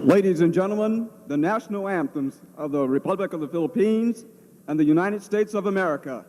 Ladies and gentlemen, the national anthems of the Republic of the Philippines and the United States of America.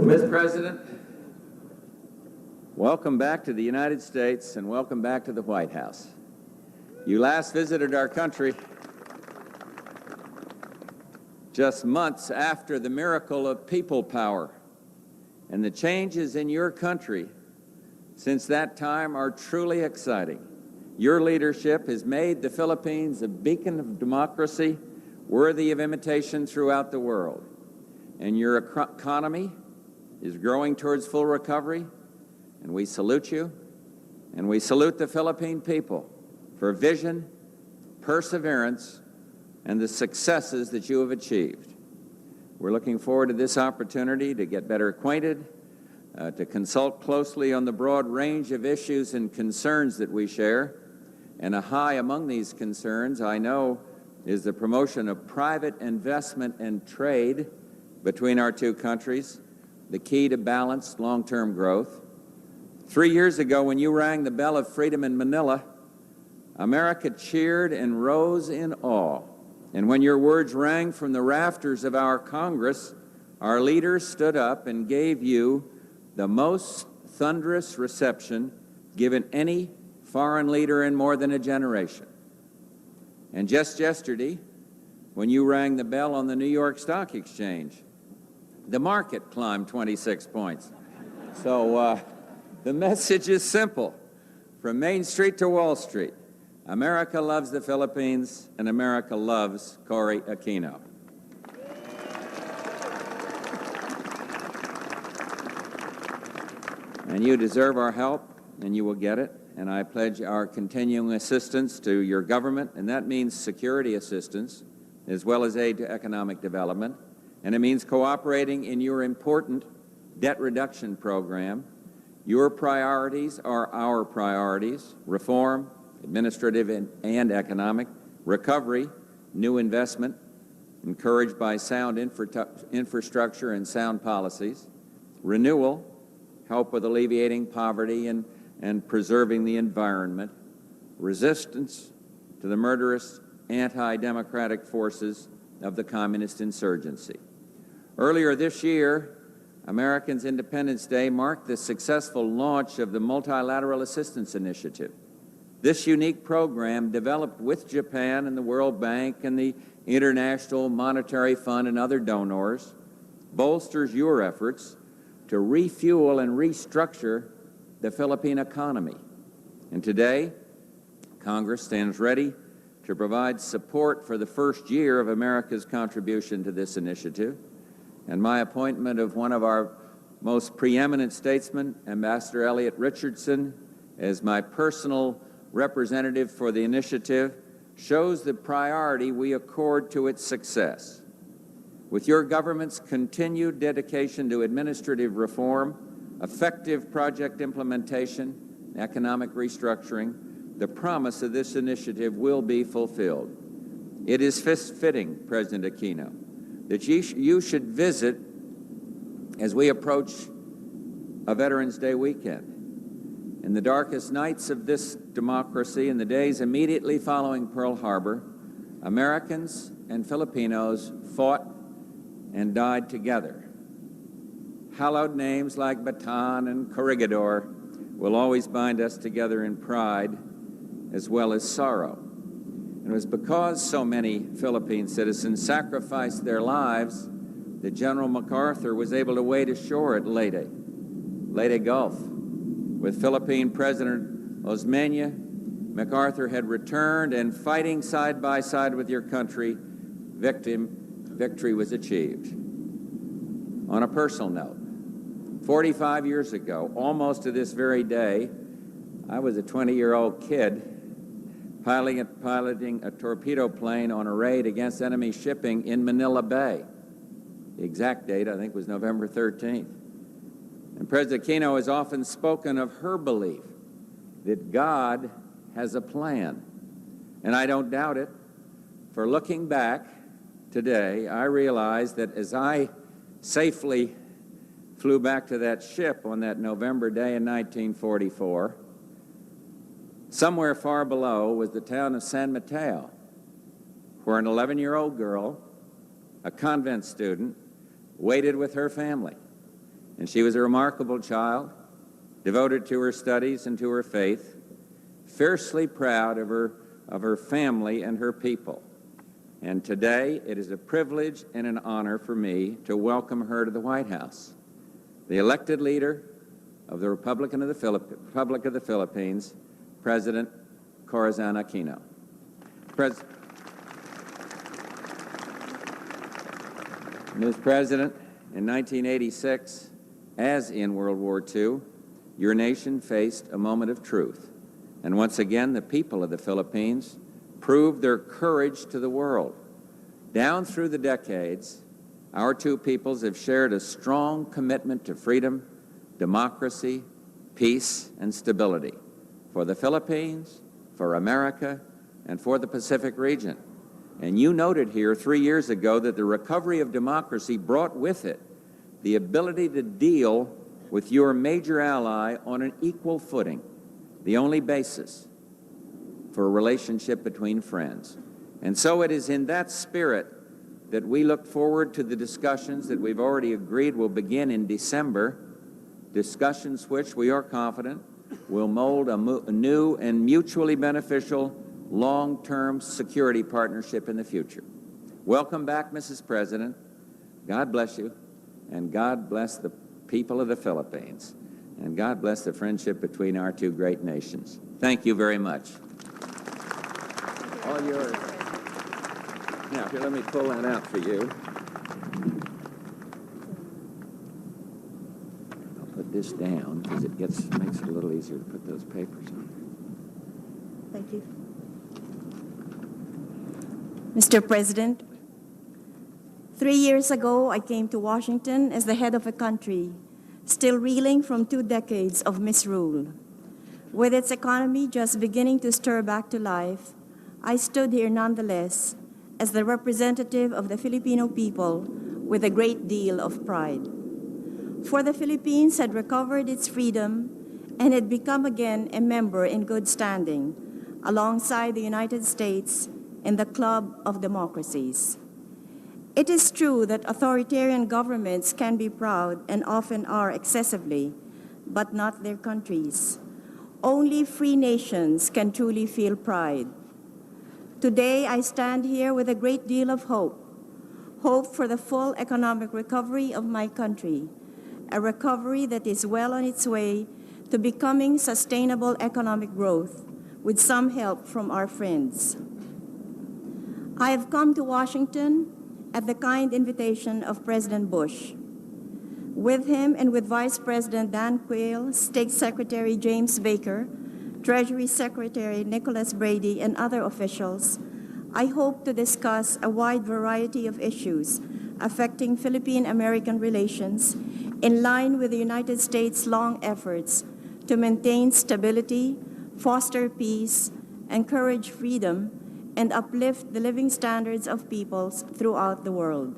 Mr. President, welcome back to the United States and welcome back to the White House. You last visited our country just months after the miracle of people power, and the changes in your country since that time are truly exciting. Your leadership has made the Philippines a beacon of democracy worthy of imitation throughout the world, and your economy is growing towards full recovery, and we salute you, and we salute the Philippine people for vision, perseverance, and the successes that you have achieved. We're looking forward to this opportunity to get better acquainted, to consult closely on the broad range of issues and concerns that we share, and a high among these concerns, I know, is the promotion of private investment and trade between our two countries, the key to balanced long-term growth. 3 years ago, when you rang the bell of freedom in Manila, America cheered and rose in awe. And when your words rang from the rafters of our Congress, our leaders stood up and gave you the most thunderous reception given any foreign leader in more than a generation. And just yesterday, when you rang the bell on the New York Stock Exchange, the market climbed 26 points. So the message is simple. From Main Street to Wall Street, America loves the Philippines, and America loves Cory Aquino. And you deserve our help, and you will get it. And I pledge our continuing assistance to your government, and that means security assistance, as well as aid to economic development. And it means cooperating in your important debt reduction program. Your priorities are our priorities: reform, administrative and economic, recovery, new investment, encouraged by sound infrastructure and sound policies, renewal, help with alleviating poverty and preserving the environment, resistance to the murderous anti-democratic forces of the communist insurgency. Earlier this year, Americans' Independence Day marked the successful launch of the Multilateral Assistance Initiative. This unique program, developed with Japan and the World Bank and the International Monetary Fund and other donors, bolsters your efforts to refuel and restructure the Philippine economy. And today, Congress stands ready to provide support for the first year of America's contribution to this initiative. And my appointment of one of our most preeminent statesmen, Ambassador Elliot Richardson, as my personal representative for the initiative shows the priority we accord to its success. With your government's continued dedication to administrative reform, effective project implementation, economic restructuring, the promise of this initiative will be fulfilled. It is fitting, President Aquino, that you should visit as we approach a Veterans Day weekend. In the darkest nights of this democracy, in the days immediately following Pearl Harbor, Americans and Filipinos fought and died together. hallowed names like Bataan and Corregidor will always bind us together in pride as well as sorrow. It was because so many Philippine citizens sacrificed their lives that General MacArthur was able to wade ashore at Leyte Gulf. With Philippine President Osmeña, MacArthur had returned, and fighting side by side with your country, victory was achieved. On a personal note, 45 years ago, almost to this very day, I was a 20-year-old kid piloting a torpedo plane on a raid against enemy shipping in Manila Bay. The exact date, I think, was November 13th. And President Aquino has often spoken of her belief that God has a plan. And I don't doubt it. For looking back today, I realize that as I safely flew back to that ship on that November day in 1944, somewhere far below was the town of San Mateo, where an 11-year-old girl, a convent student, waited with her family. And she was a remarkable child, devoted to her studies and to her faith, fiercely proud of her family and her people. And today, it is a privilege and an honor for me to welcome her to the White House, the elected leader of the Republic of the Philippines, President Corazon Aquino. Ms. President, in 1986, as in World War II, your nation faced a moment of truth. And once again, the people of the Philippines proved their courage to the world. Down through the decades, our two peoples have shared a strong commitment to freedom, democracy, peace, and stability for the Philippines, for America, and for the Pacific region. And you noted here 3 years ago that the recovery of democracy brought with it the ability to deal with your major ally on an equal footing, the only basis for a relationship between friends. And so it is in that spirit that we look forward to the discussions that we've already agreed will begin in December, discussions which we are confident will mold a new and mutually beneficial long-term security partnership in the future. Welcome back, Mrs. President. God bless you, and God bless the people of the Philippines, and God bless the friendship between our two great nations. Thank you very much. All yours. Now, here, let me pull that out for you. I'll put this down because it makes it a little easier to put those papers on. Thank you. Mr. President, 3 years ago, I came to Washington as the head of a country still reeling from 2 decades of misrule. With its economy just beginning to stir back to life, I stood here nonetheless as the representative of the Filipino people with a great deal of pride. For the Philippines had recovered its freedom and had become again a member in good standing, alongside the United States in the club of democracies. It is true that authoritarian governments can be proud and often are excessively, but not their countries. Only free nations can truly feel pride. Today, I stand here with a great deal of hope for the full economic recovery of my country, a recovery that is well on its way to becoming sustainable economic growth with some help from our friends. I have come to Washington at the kind invitation of President Bush. With him and with Vice President Dan Quayle, State Secretary James Baker, Treasury Secretary Nicholas Brady, and other officials, I hope to discuss a wide variety of issues affecting Philippine-American relations in line with the United States' long efforts to maintain stability, foster peace, encourage freedom, and uplift the living standards of peoples throughout the world.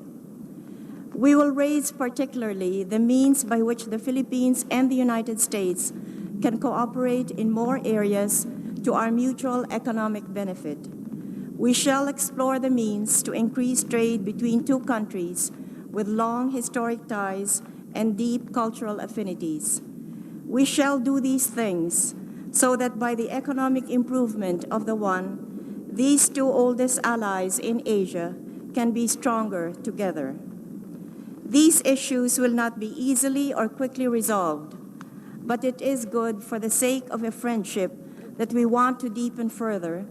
We will raise particularly the means by which the Philippines and the United States can cooperate in more areas to our mutual economic benefit. We shall explore the means to increase trade between two countries with long historic ties and deep cultural affinities. We shall do these things so that by the economic improvement of the one, these two oldest allies in Asia can be stronger together. These issues will not be easily or quickly resolved, but it is good for the sake of a friendship that we want to deepen further,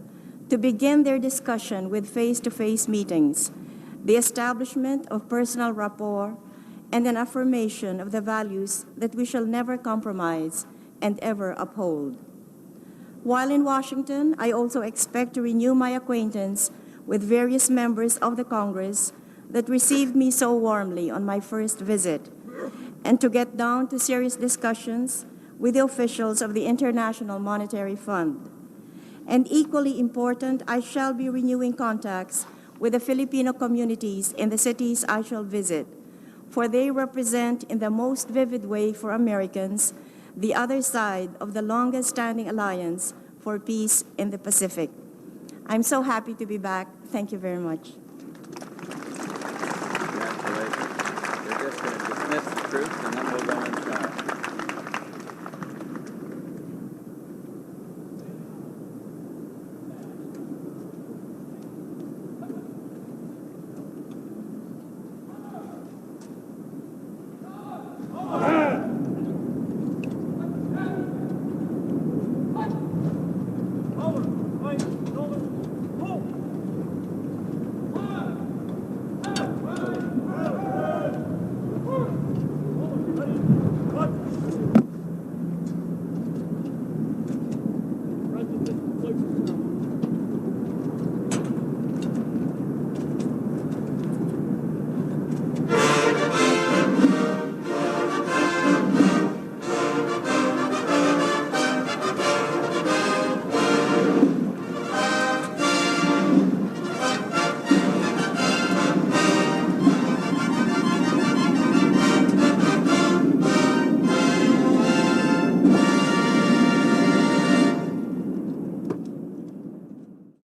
to begin their discussion with face-to-face meetings, the establishment of personal rapport, and an affirmation of the values that we shall never compromise and ever uphold. While in Washington, I also expect to renew my acquaintance with various members of the Congress that received me so warmly on my first visit, and to get down to serious discussions with the officials of the International Monetary Fund. And equally important, I shall be renewing contacts with the Filipino communities in the cities I shall visit, for they represent in the most vivid way for Americans the other side of the longest-standing alliance for peace in the Pacific. I'm so happy to be back. Thank you very much. Congratulations. We're just going to dismiss the troops, and then we'll go into